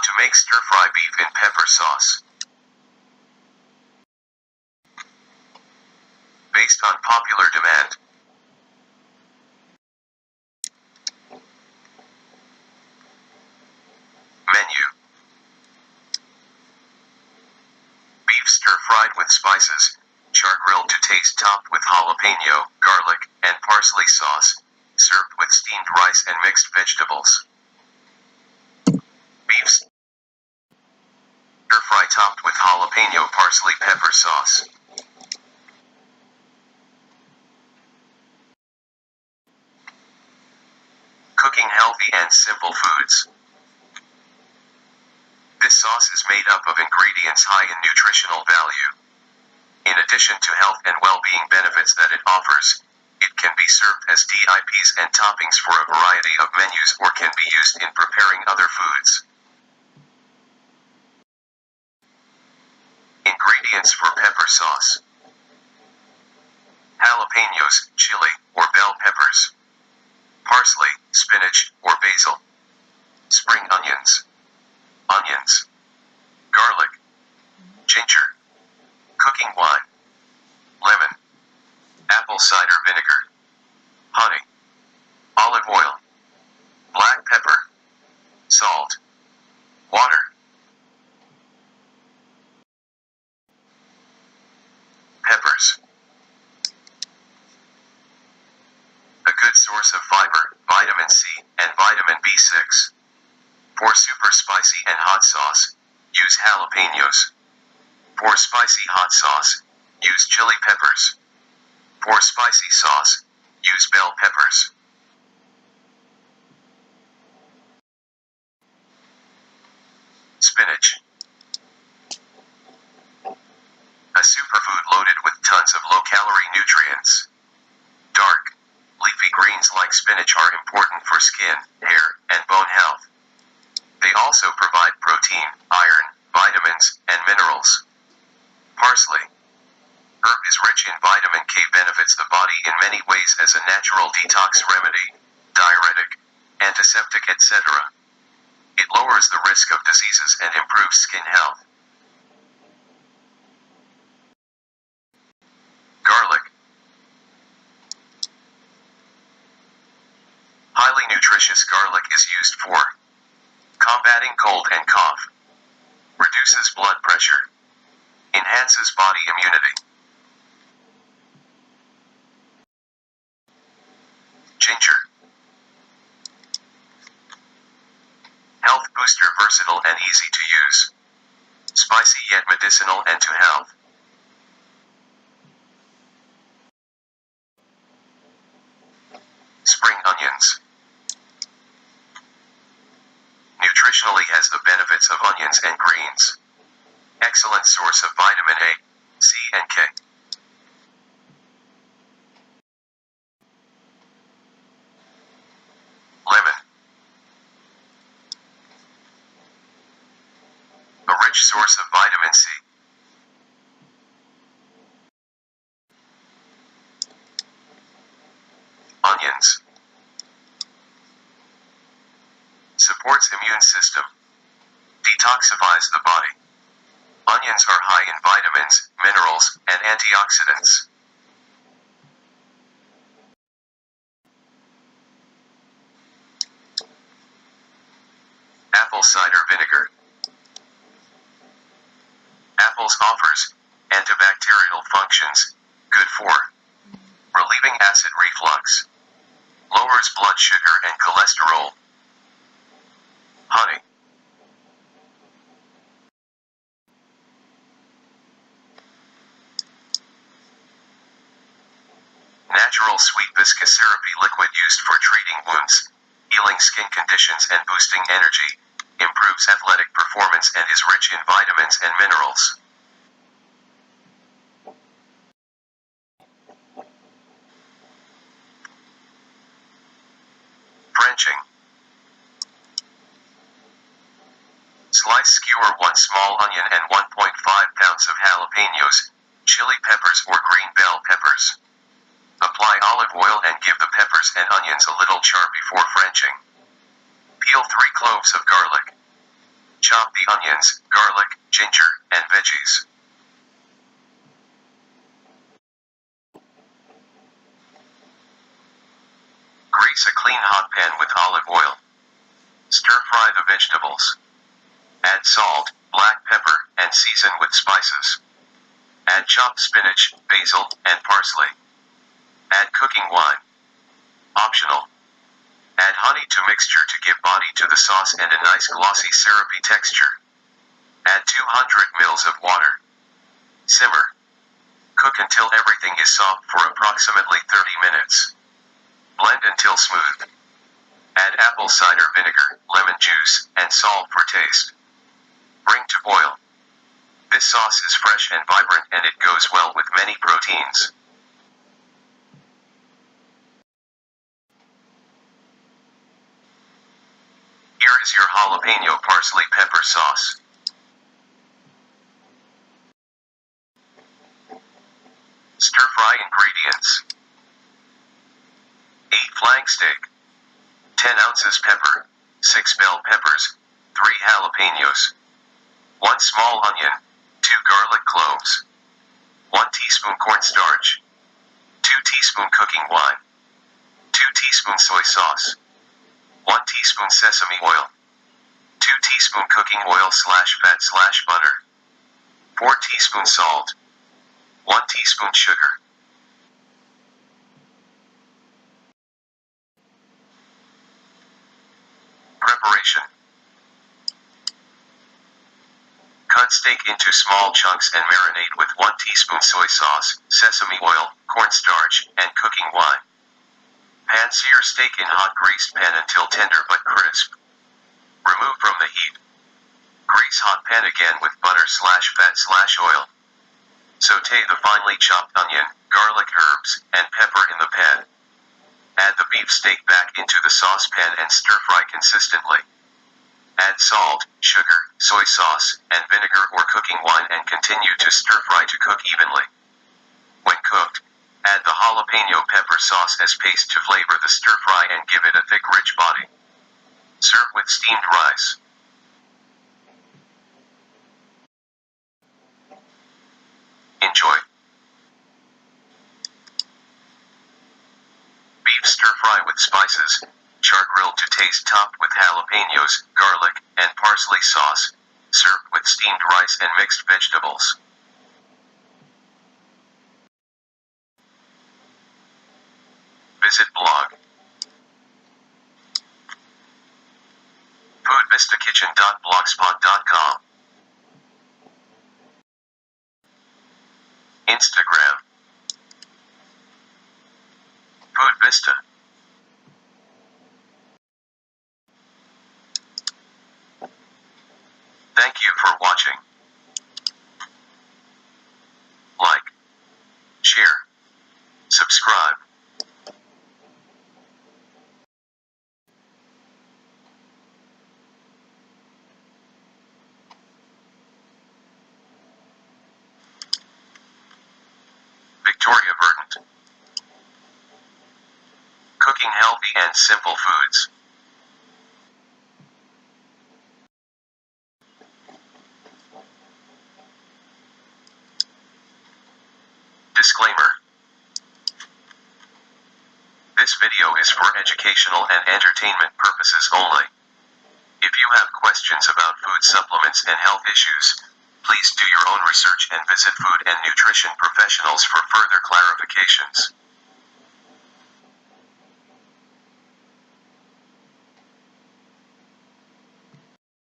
to make stir-fry beef in pepper sauce. Based on popular demand. Menu. Beef stir-fried with spices, char grilled to taste, topped with jalapeno, garlic, and parsley sauce, served with steamed rice and mixed vegetables. Beef stir-fry topped with jalapeno parsley pepper sauce. Cooking healthy and simple foods. This sauce is made up of ingredients high in nutritional value. In addition to health and well-being benefits that it offers, it can be served as dips and toppings for a variety of menus or can be used in preparing other foods. Ingredients for pepper sauce. Jalapenos, chili, or bell peppers. Parsley, spinach, or basil. Spring onions. Onions. Garlic. Ginger. Cooking wine. Lemon. Apple cider vinegar. Honey. Olive oil. Black pepper. Salt. Water. Peppers. A good source of fiber, vitamin C, and vitamin B6. For super spicy and hot sauce, use jalapenos. For spicy hot sauce, use chili peppers. For spicy sauce, use bell peppers. Spinach. A superfood loaded with tons of low-calorie nutrients. Dark, leafy greens like spinach are important for skin, hair, and bone health. They also provide protein, iron, vitamins, and minerals. Parsley. Herb is rich in vitamin K, benefits the body in many ways as a natural detox remedy, diuretic, antiseptic, etc. It lowers the risk of diseases and improves skin health. Garlic. Highly nutritious garlic is used for combating cold and cough, reduces blood pressure, enhances body immunity. Ginger. Health booster, versatile and easy to use. Spicy yet medicinal and to health. Spring onions. Nutritionally has the benefits of onions and greens. Excellent source of vitamin A, C, and K. Lemon. A rich source of vitamin C. Onions. Supports immune system. Detoxifies the body. Onions are high in vitamins, minerals, and antioxidants. Apple cider vinegar. Apples offers antibacterial functions, good for relieving acid reflux, lowers blood sugar and cholesterol. Honey. Natural sweet viscous syrupy liquid used for treating wounds, healing skin conditions and boosting energy, improves athletic performance and is rich in vitamins and minerals. Drenching. Slice, skewer 1 small onion and 1.5 pounds of jalapenos, chili peppers or green bell peppers. Apply olive oil and give the peppers and onions a little char before Frenching. Peel 3 cloves of garlic. Chop the onions, garlic, ginger, and veggies. Grease a clean hot pan with olive oil. Stir-fry the vegetables. Add salt, black pepper, and season with spices. Add chopped spinach, basil, and parsley. Add cooking wine. Optional. Add honey to mixture to give body to the sauce and a nice glossy syrupy texture. Add 200 ml of water. Simmer. Cook until everything is soft for approximately 30 minutes. Blend until smooth. Add apple cider vinegar, lemon juice, and salt for taste. Bring to boil. This sauce is fresh and vibrant and it goes well with many proteins. Here is your jalapeno parsley pepper sauce. Stir-fry ingredients. 8 flank steak. 10 ounces pepper. 6 bell peppers. 3 jalapenos. 1 small onion. 2 garlic cloves. 1 teaspoon cornstarch. 2 teaspoon cooking wine. 2 teaspoon soy sauce. 1 teaspoon sesame oil. 2 teaspoon cooking oil /fat /butter. 4 teaspoon salt. 1 teaspoon sugar. Preparation. Cut steak into small chunks and marinate with 1 teaspoon soy sauce, sesame oil, cornstarch, and cooking wine. Pan-sear steak in hot greased pan until tender but crisp. Remove from the heat. Grease hot pan again with butter /fat /oil. Sauté the finely chopped onion, garlic herbs, and pepper in the pan. Add the beef steak back into the saucepan and stir-fry consistently. Add salt, sugar, soy sauce, and vinegar or cooking wine and continue to stir-fry to cook evenly. When cooked, add the jalapeno pepper sauce as paste to flavor the stir-fry and give it a thick, rich body. Serve with steamed rice. Enjoy. Beef stir-fry with spices, char grilled to taste, topped with jalapenos, garlic, and parsley sauce, served with steamed rice and mixed vegetables. Visit blog. foodvistakitchen.blogspot.com. Instagram. Food Vista. Thank you for watching. Like, share, subscribe. Victoria Verdant. Cooking healthy and simple foods. Disclaimer. This video is for educational and entertainment purposes only. If you have questions about food supplements and health issues, please do your own research and visit food and nutrition professionals for further clarifications.